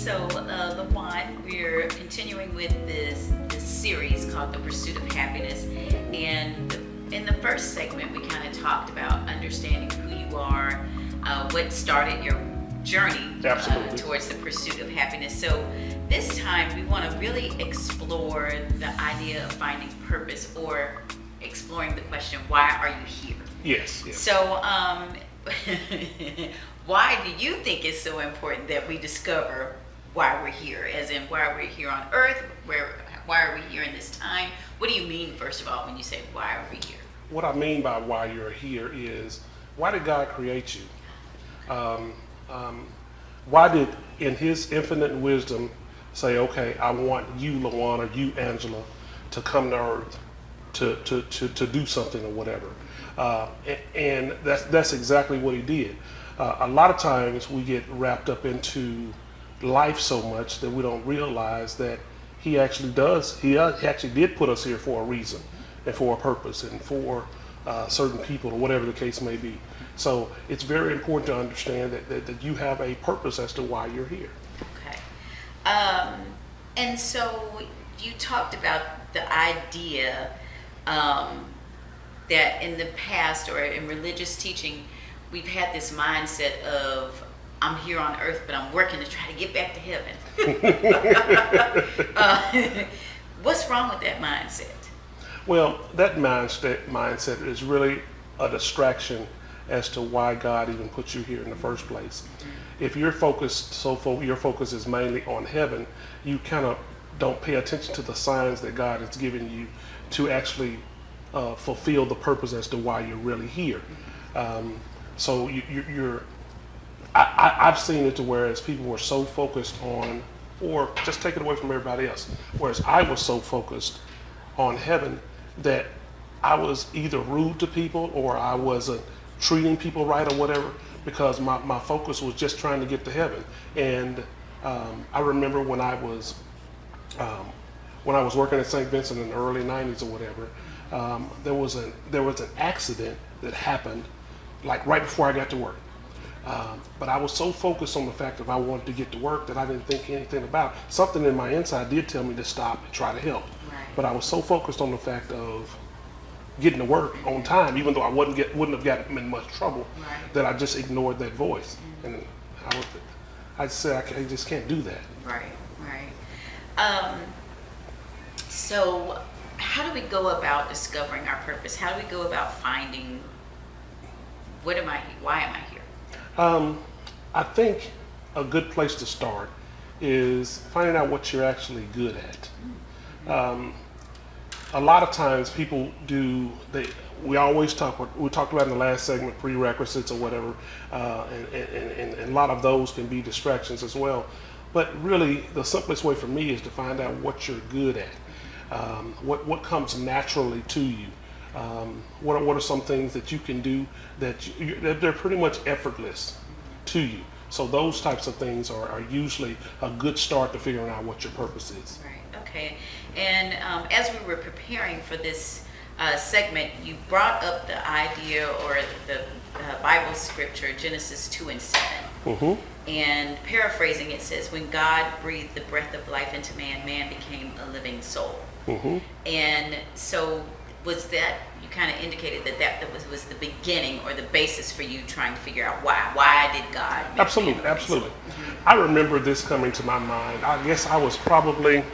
So, Lawan, we're continuing with this series called The Pursuit of Happiness. And in the first segment, we kind of talked about understanding who you are, what started your journey towards the pursuit of happiness. So, this time, we want to really explore the idea of finding purpose, or exploring the question, why are you here? Yes. So, why do you think it's so important that we discover why we're here? As in, why we're here on earth? Why are we here in this time? What do you mean, first of all, when you say, why are we here? What I mean by why you're here is, why did God create you? Why did, in His infinite wisdom, say, okay, I want you, Lawan, or you, Angela, to come to earth to do something or whatever? And that's exactly what He did. A lot of times we get wrapped up into life so much that we don't realize that He actually did put us here for a reason and for a purpose and for certain people or whatever the case may be. So it's very important to understand that you have a purpose as to why you're here. Okay. And so you talked about the idea that in the past, or in religious teaching, we've had this mindset of, I'm here on earth, but I'm working to try to get back to heaven. What's wrong with that mindset? Well, that mindset is really a distraction as to why God even put you here in the first place. If you're focused, your focus is mainly on heaven, you kind of don't pay attention to the signs that God has given you to actually fulfill the purpose as to why you're really here. So I've seen it to whereas people were so focused on, or just take it away from everybody else, whereas I was so focused on heaven that I was either rude to people or I wasn't treating people right or whatever, because my focus was just trying to get to heaven. And I remember when I was working at St. Vincent in the early 90s or whatever, there was an accident that happened like right before I got to work. But I was so focused on the fact that I wanted to get to work that I didn't think anything about it. Something in my inside did tell me to stop and try to help. Right. But I was so focused on the fact of getting to work on time, even though I wouldn't have gotten in much trouble, Right. that I just ignored that voice. And I just can't do that. Right. So how do we go about discovering our purpose? How do we go about finding, why am I here? I think a good place to start is finding out what you're actually good at. A lot of times people we always we talked about in the last segment, prerequisites or whatever, and a lot of those can be distractions as well. But really, the simplest way for me is to find out what you're good at, what comes naturally to you. What are some things that you can do that they're pretty much effortless to you. So those types of things are usually a good start to figuring out what your purpose is. Right. Okay. And as we were preparing for this segment, you brought up the idea, or the Bible scripture, Genesis 2:7. Mm-hmm. And paraphrasing, it says, when God breathed the breath of life into man, man became a living soul. Mm-hmm. And so was that, you kind of indicated that was the beginning or the basis for you trying to figure out why did God make Absolutely. man a living soul? Mm-hmm. I remember this coming to my mind. I guess I was probably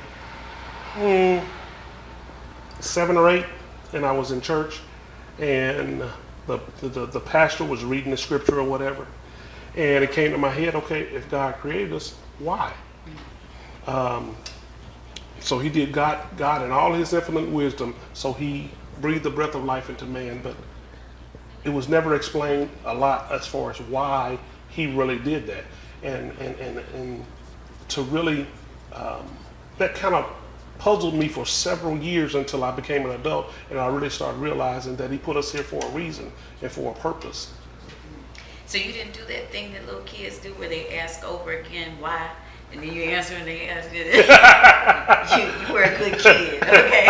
7 or 8, and I was in church, and the pastor was reading the scripture or whatever, and it came to my head, okay, if God created us, why? So He did, God in all His infinite wisdom, so He breathed the breath of life into man, but it was never explained a lot as far as why He really did that. And to really, that kind of puzzled me for several years until I became an adult, and I really started realizing that He put us here for a reason and for a purpose. So you didn't do that thing that little kids do where they ask over again why, and then you answer and they ask it. You were a good kid, okay?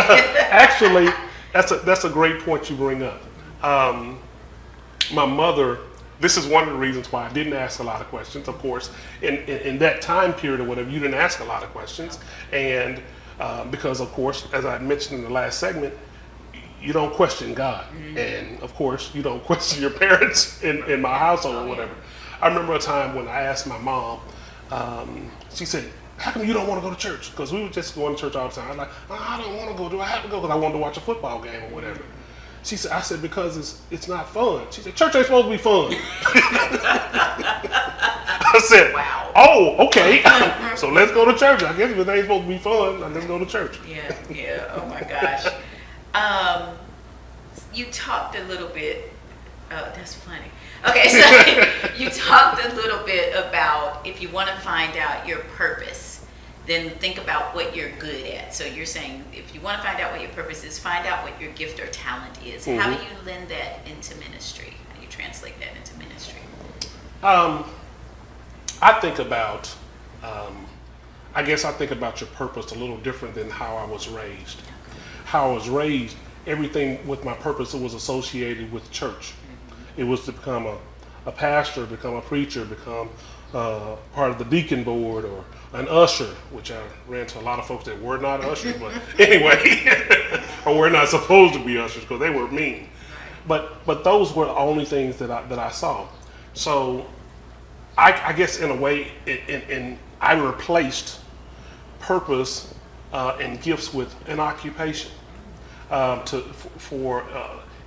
Actually, that's a great point you bring up. My mother this is one of the reasons why I didn't ask a lot of questions. Of course, in that time period or whatever, you didn't ask a lot of questions. And because, of course, as I mentioned in the last segment, you don't question God. And, of course, you don't question your parents in my household or whatever. I remember a time when I asked my mom, she said, how come you don't want to go to church? Because we were just going to church all the time. I was like, oh, I don't want to go. Do I have to go? Because I wanted to watch a football game or whatever. She said, I said, because it's not fun. She said, church ain't supposed to be fun. I said, wow. Oh, okay. So let's go to church. I guess if it ain't supposed to be fun, let's go to church. Yeah. Oh my gosh. You talked a little bit. Oh, that's funny. Okay, so you talked a little bit about if you want to find out your purpose, then think about what you're good at. So you're saying if you want to find out what your purpose is, find out what your gift or talent is. Mm-hmm. How do you lend that into ministry? How do you translate that into ministry? I think about, I guess I think about your purpose a little different than how I was raised. How I was raised, everything with my purpose was associated with church. It was to become a pastor, become a preacher, become part of the deacon board or an usher, which I ran to a lot of folks that were not ushers, but anyway, or were not supposed to be ushers because they were mean. But those were the only things that I saw. So I guess in a way, I replaced purpose and gifts with an occupation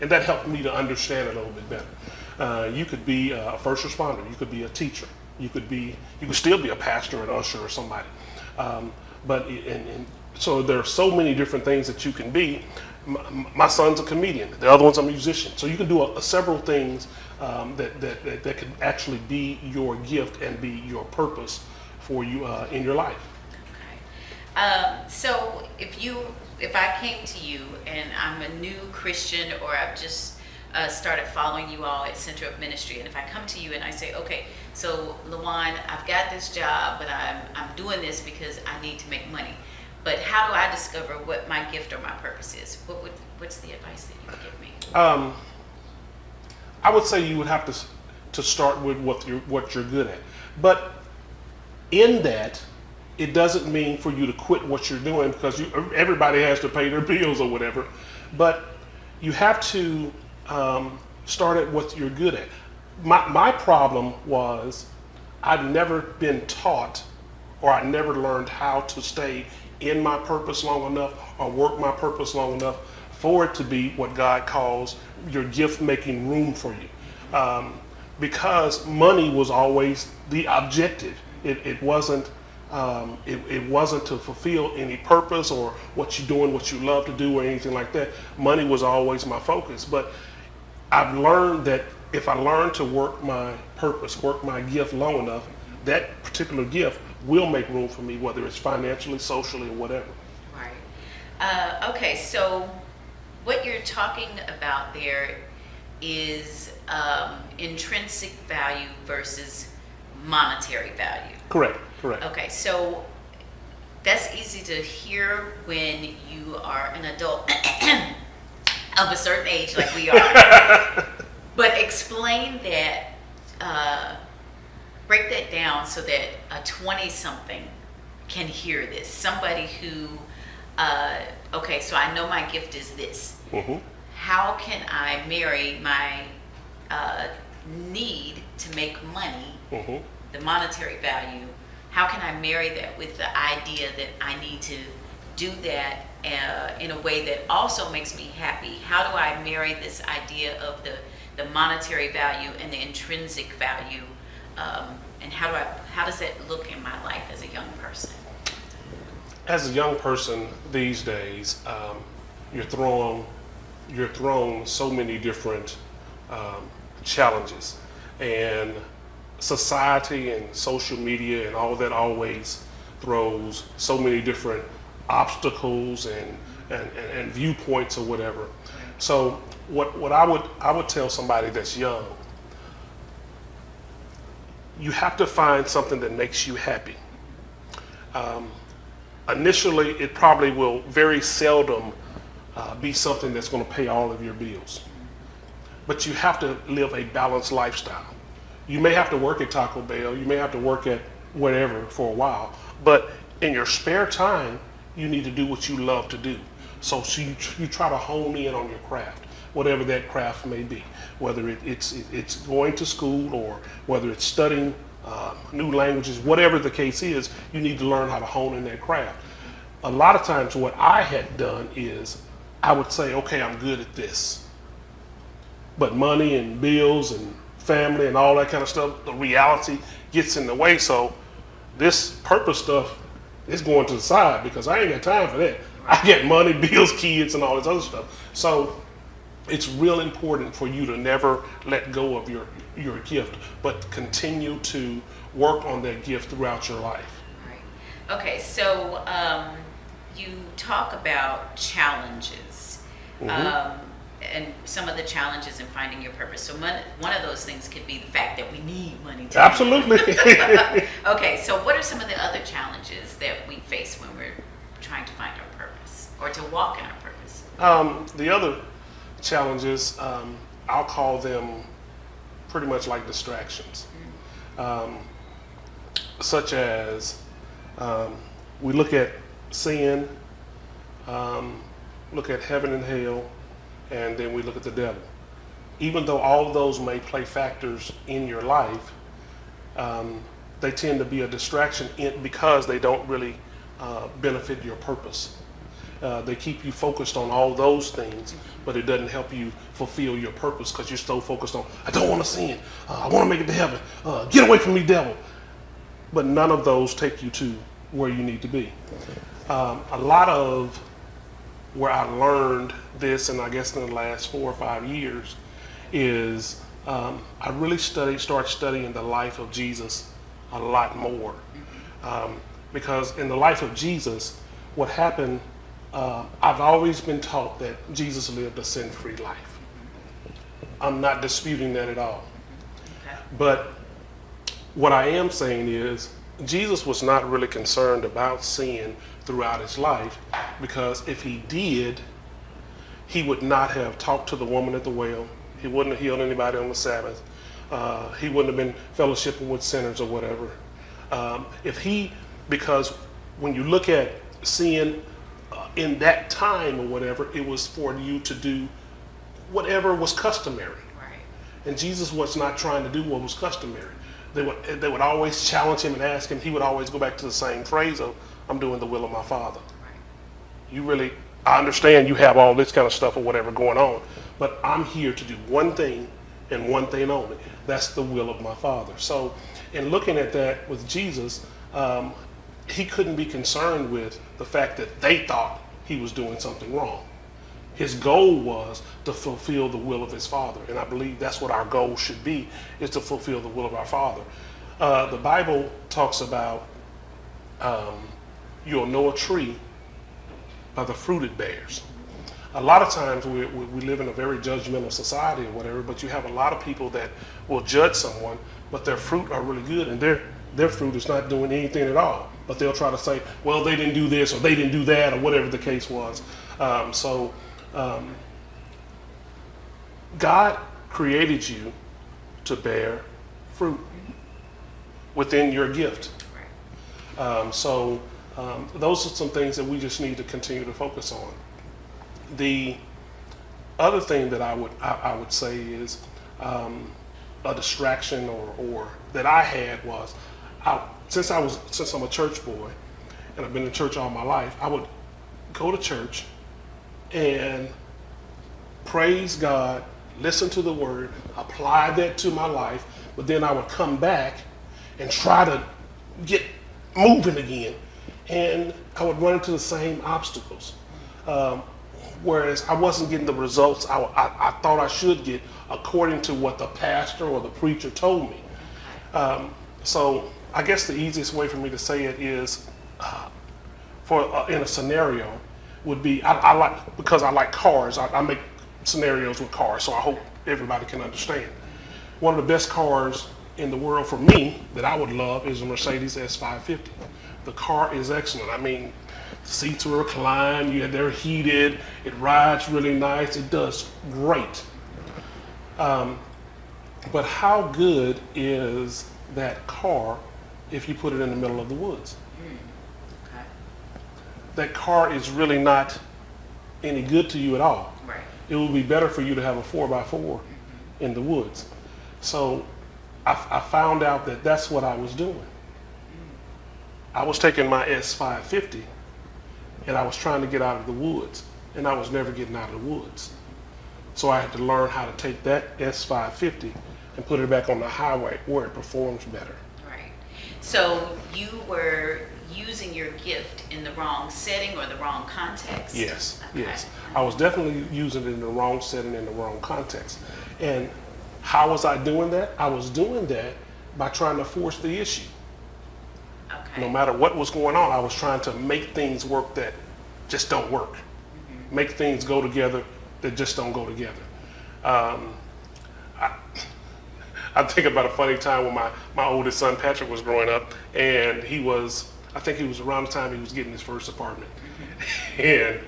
and that helped me to understand it a little bit better. You could be a first responder. You could be a teacher. You could still be a pastor, an usher, or somebody. So there are so many different things that you can be. My son's a comedian. The other one's a musician. So you can do several things that can actually be your gift and be your purpose for you in your life. Okay. So if I came to you and I'm a new Christian or I've just started following you all at Center of Ministry, and if I come to you and I say, okay, so LaJuan, I've got this job, but I'm doing this because I need to make money. But how do I discover what my gift or my purpose is? What's the advice that you would give me? I would say you would have to start with what you're good at. But in that, it doesn't mean for you to quit what you're doing because everybody has to pay their bills or whatever. But you have to start at what you're good at. My problem was I'd never been taught or I never learned how to stay in my purpose long enough or work my purpose long enough for it to be what God calls your gift making room for you. Because money was always the objective. It wasn't to fulfill any purpose or what you're doing, what you love to do or anything like that. Money was always my focus. But I've learned that if I learn to work my purpose, work my gift long enough, that particular gift will make room for me, whether it's financially, socially, or whatever. Right. Okay, so what you're talking about there is intrinsic value versus monetary value. Correct. Okay, so that's easy to hear when you are an adult of a certain age like we are. But explain that, break that down so that a 20-something can hear this. Somebody who, okay, so I know my gift is this. Mm-hmm. How can I marry my need to make money, mm-hmm. the monetary value? How can I marry that with the idea that I need to do that in a way that also makes me happy? How do I marry this idea of the monetary value and the intrinsic value? And how does that look in my life as a young person? As a young person these days, you're thrown so many different challenges, and society and social media and all that always throws so many different obstacles and viewpoints or whatever. So what I would tell somebody that's young, you have to find something that makes you happy. Initially, it probably will very seldom be something that's going to pay all of your bills. But you have to live a balanced lifestyle. You may have to work at Taco Bell, you may have to work at whatever for a while, but in your spare time, you need to do what you love to do. So you try to hone in on your craft, whatever that craft may be, whether it's going to school or whether it's studying new languages, whatever the case is, you need to learn how to hone in that craft. A lot of times what I had done is I would say, okay, I'm good at this. But money and bills and family and all that kind of stuff, the reality gets in the way. So this purpose stuff is going to the side because I ain't got time for that. I get money, bills, kids, and all this other stuff. So it's real important for you to never let go of your gift, but continue to work on that gift throughout your life. Right. Okay, so you talk about challenges. And some of the challenges in finding your purpose. So one of those things could be the fact that we need money to Absolutely. Okay, so what are some of the other challenges that we face when we're trying to find our purpose or to walk in our purpose? The other challenges, I'll call them pretty much like distractions, such as we look at sin, look at heaven and hell, and then we look at the devil. Even though all of those may play factors in your life, they tend to be a distraction because they don't really benefit your purpose. They keep you focused on all those things, but it doesn't help you fulfill your purpose because you're so focused on, I don't want to sin, I want to make it to heaven, get away from me, devil. But none of those take you to where you need to be. A lot of where I learned this, and I guess in the last 4 or 5 years, is I really started studying the life of Jesus a lot more. Because in the life of Jesus, what happened, I've always been taught that Jesus lived a sin-free life. I'm not disputing that at all. Okay. But what I am saying is, Jesus was not really concerned about sin throughout his life, because if he did, he would not have talked to the woman at the well. He wouldn't have healed anybody on the Sabbath. He wouldn't have been fellowshipping with sinners or whatever. Because when you look at sin in that time or whatever, it was for you to do whatever was customary. Right. And Jesus was not trying to do what was customary. They would always challenge him and ask him. He would always go back to the same phrase of, I'm doing the will of my Father. Right. I understand you have all this kind of stuff or whatever going on, but I'm here to do one thing and one thing only. That's the will of my Father. So in looking at that with Jesus, he couldn't be concerned with the fact that they thought he was doing something wrong. His goal was to fulfill the will of his Father. And I believe that's what our goal should be, is to fulfill the will of our Father. The Bible talks about you'll know a tree by the fruit it bears. A lot of times we live in a very judgmental society or whatever, but you have a lot of people that will judge someone, but their fruit are really good, and their fruit is not doing anything at all. But they'll try to say, well, they didn't do this or they didn't do that or whatever the case was. God created you to bear fruit within your gift. Those are some things that we just need to continue to focus on. The other thing that I would say is a distraction or that I had was, since I'm a church boy and I've been in church all my life, I would go to church and praise God, listen to the word, apply that to my life, but then I would come back and try to get moving again, and I would run into the same obstacles. Whereas I wasn't getting the results I thought I should get according to what the pastor or the preacher told me. So I guess the easiest way for me to say it is, in a scenario, would be, because I like cars, I make scenarios with cars, so I hope everybody can understand. One of the best cars in the world for me that I would love is a Mercedes S550. The car is excellent. I mean, seats are reclined, they're heated, it rides really nice, it does great. But how good is that car if you put it in the middle of the woods? Okay. That car is really not any good to you at all. Right. It would be better for you to have a 4x4 in the woods. So I found out that that's what I was doing. I was taking my S550 and I was trying to get out of the woods, and I was never getting out of the woods. So I had to learn how to take that S550 and put it back on the highway where it performs better. Right. So you were using your gift in the wrong setting or the wrong context? Yes, Okay. yes. I was definitely using it in the wrong setting, in the wrong context. And how was I doing that? I was doing that by trying to force the issue. Okay. No matter what was going on, I was trying to make things work that just don't work. Make things go together that just don't go together. I think about a funny time when my oldest son Patrick was growing up, and I think he was around the time he was getting his first apartment. And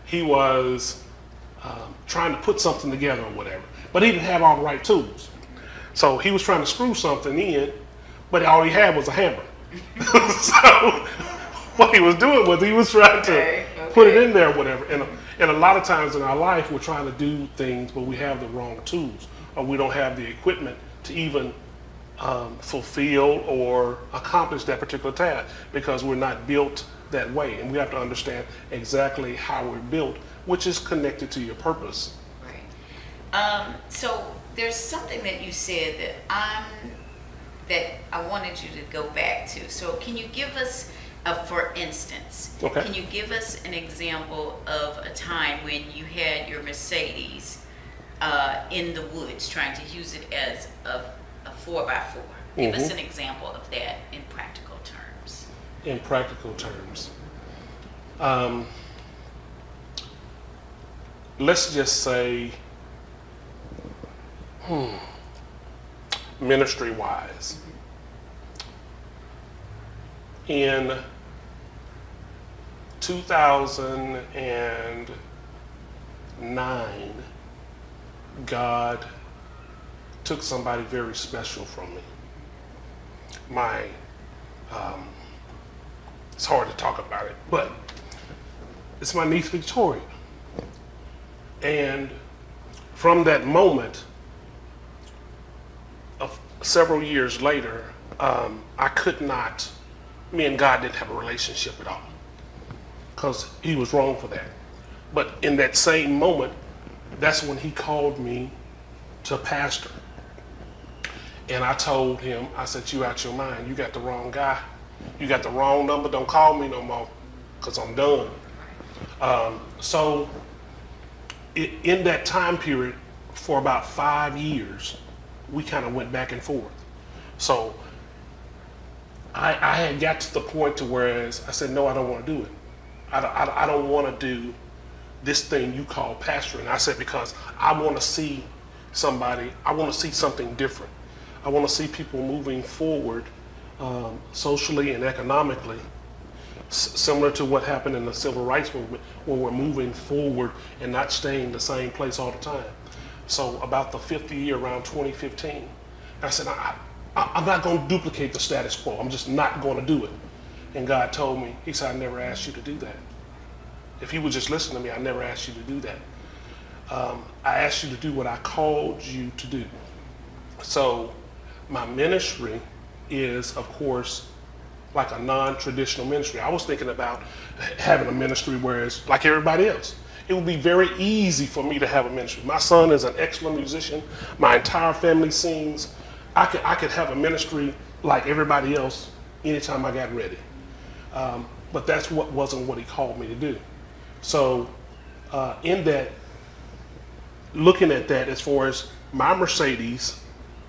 he was trying to put something together or whatever, but he didn't have all the right tools. So he was trying to screw something in, but all he had was a hammer. So what he was doing was he was trying to put it in there or whatever. And a lot of times in our life, we're trying to do things, but we have the wrong tools, or we don't have the equipment to even fulfill or accomplish that particular task because we're not built that way. And we have to understand exactly how we're built, which is connected to your purpose. Right. So there's something that you said that I wanted you to go back to. So can you give us for instance, Okay. Can you give us an example of a time when you had your Mercedes in the woods trying to use it as a 4x4? Give us an example of that in practical terms. In practical terms, let's just say, ministry-wise, in 2009, God took somebody very special from me. It's hard to talk about it, but it's my niece Victoria. And from that moment, of several years later, me and God didn't have a relationship at all because he was wrong for that. But in that same moment, that's when he called me to pastor. And I told him, I said, you out your mind. You got the wrong guy. You got the wrong number. Don't call me no more because I'm done. So in that time period, for about 5 years, we kind of went back and forth. So I had got to the point to whereas I said, no, I don't want to do it. I don't want to do this thing you call pastoring. I said, because I want to see somebody, I want to see something different. I want to see people moving forward socially and economically, similar to what happened in the civil rights movement, where we're moving forward and not staying the same place all the time. So about the 50th year, around 2015, I said, I'm not going to duplicate the status quo. I'm just not going to do it. And God told me, he said, I never asked you to do that. If you would just listen to me, I never asked you to do that. I asked you to do what I called you to do. So my ministry is, of course, like a non-traditional ministry. I was thinking about having a ministry where it's like everybody else. It would be very easy for me to have a ministry. My son is an excellent musician. My entire family sings. I could have a ministry like everybody else anytime I got ready. But that's wasn't what he called me to do. So in that, looking at that as far as my Mercedes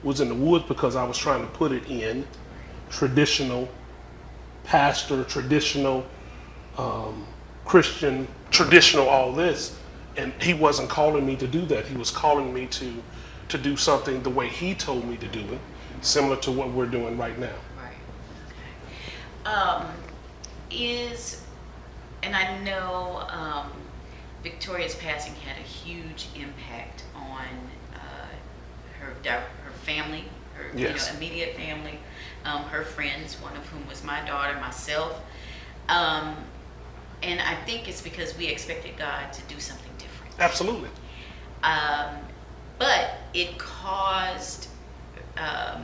was in the woods because I was trying to put it in traditional pastor, traditional Christian, traditional all this, and he wasn't calling me to do that. He was calling me to do something the way he told me to do it, similar to what we're doing right now. Right. And I know Victoria's passing had a huge impact on her family, her Yes. immediate family, her friends, one of whom was my daughter, myself. And I think it's because we expected God to do something different. Absolutely. But it caused a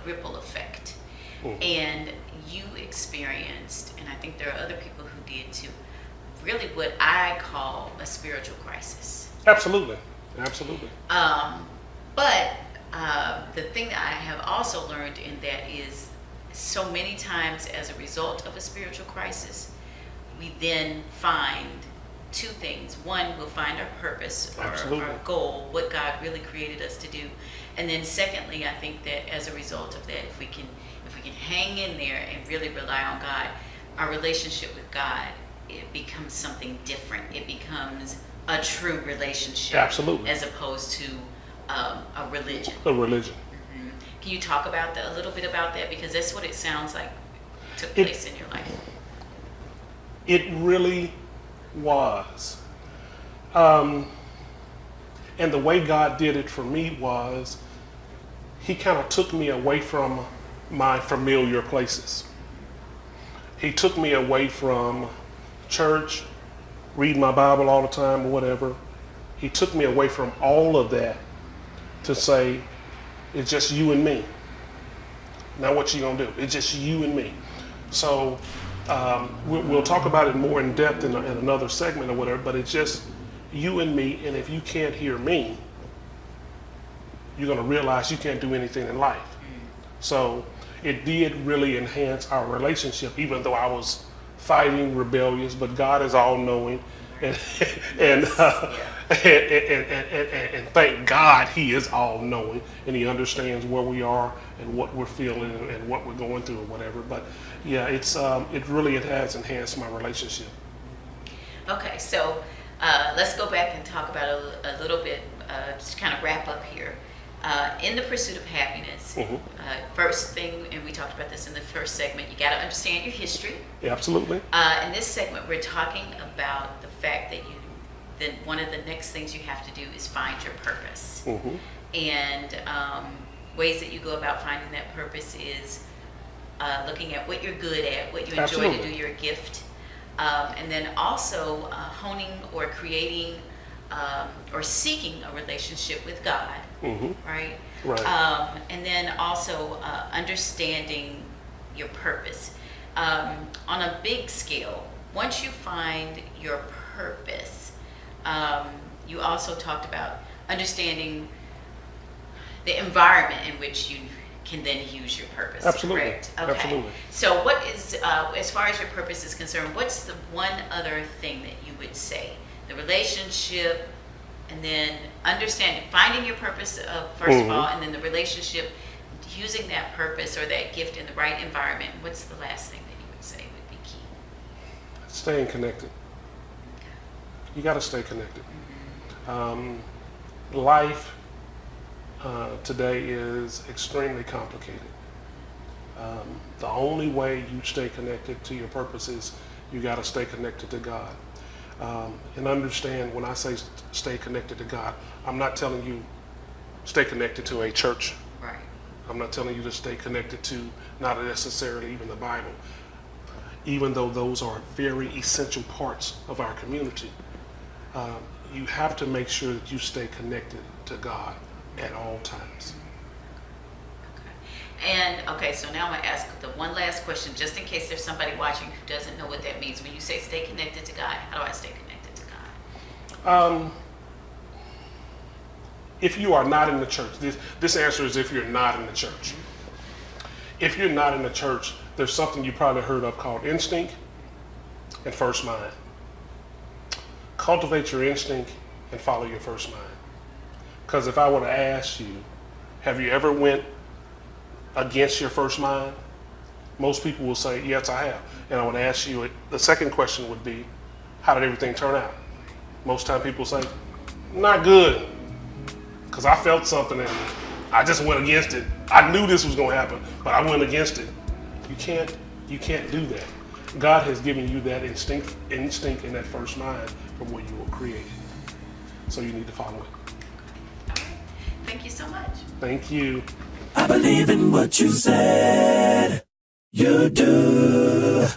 ripple effect. And you experienced, and I think there are other people who did too, really what I call a spiritual crisis. Absolutely. Absolutely. But the thing that I have also learned in that is so many times as a result of a spiritual crisis, we then find two things. One, we'll find our purpose or our goal, what God really created us to do. And then secondly, I think that as a result of that, if we can hang in there and really rely on God, our relationship with God, it becomes something different. It becomes a true relationship. Absolutely. As opposed to a religion. A religion. Mm-hmm. Can you talk about that, a little bit about that? Because that's what it sounds like took place in your life. It really was. And the way God did it for me was he kind of took me away from my familiar places. He took me away from church, reading my Bible all the time or whatever. He took me away from all of that to say, it's just you and me. Now what you gonna do? It's just you and me. So we'll talk about it more in depth in another segment or whatever, but it's just you and me, and if you can't hear me, you're gonna realize you can't do anything in life. So it did really enhance our relationship, even though I was fighting, rebellious, but God is all-knowing, and thank God he is all-knowing, and he understands where we are and what we're feeling and what we're going through or whatever. But yeah, it really has enhanced my relationship. Okay, so let's go back and talk about a little bit, just kind of wrap up here. In the pursuit of happiness, first thing, and we talked about this in the first segment, you got to understand your history. Yeah, absolutely. In this segment, we're talking about the fact that one of the next things you have to do is find your purpose. And ways that you go about finding that purpose is looking at what you're good at, what you enjoy to do, your gift, and then also honing or creating or seeking a relationship with God, right? Right. And then also understanding your purpose. On a big scale, once you find your purpose, you also talked about understanding the environment in which you can then use your purpose. Absolutely. Correct? Okay. Absolutely. So what is, as far as your purpose is concerned, what's the one other thing that you would say? The relationship, and then understanding, finding your purpose first of all, and then the relationship, using that purpose or that gift in the right environment. What's the last thing that you would say would be key? Staying connected. You got to stay connected. Life today is extremely complicated. The only way you stay connected to your purpose is you got to stay connected to God. And understand, when I say stay connected to God, I'm not telling you stay connected to a church. Right. I'm not telling you to stay connected to not necessarily even the Bible, even though those are very essential parts of our community. You have to make sure that you stay connected to God at all times. And okay, so now I'm going to ask the one last question, just in case there's somebody watching who doesn't know what that means. When you say stay connected to God, how do I stay connected to God? If you are not in the church, this answer is if you're not in the church. If you're not in the church, there's something you probably heard of called instinct and first mind. Cultivate your instinct and follow your first mind. Because if I were to ask you, have you ever went against your first mind? Most people will say, yes, I have. And I would ask you, the second question would be, how did everything turn out? Most time people say, not good. Because I felt something and I just went against it. I knew this was going to happen, but I went against it. You can't do that. God has given you that instinct and that first mind from where you were created. So you need to follow it. Thank you so much. Thank you. I believe in what you said. You do.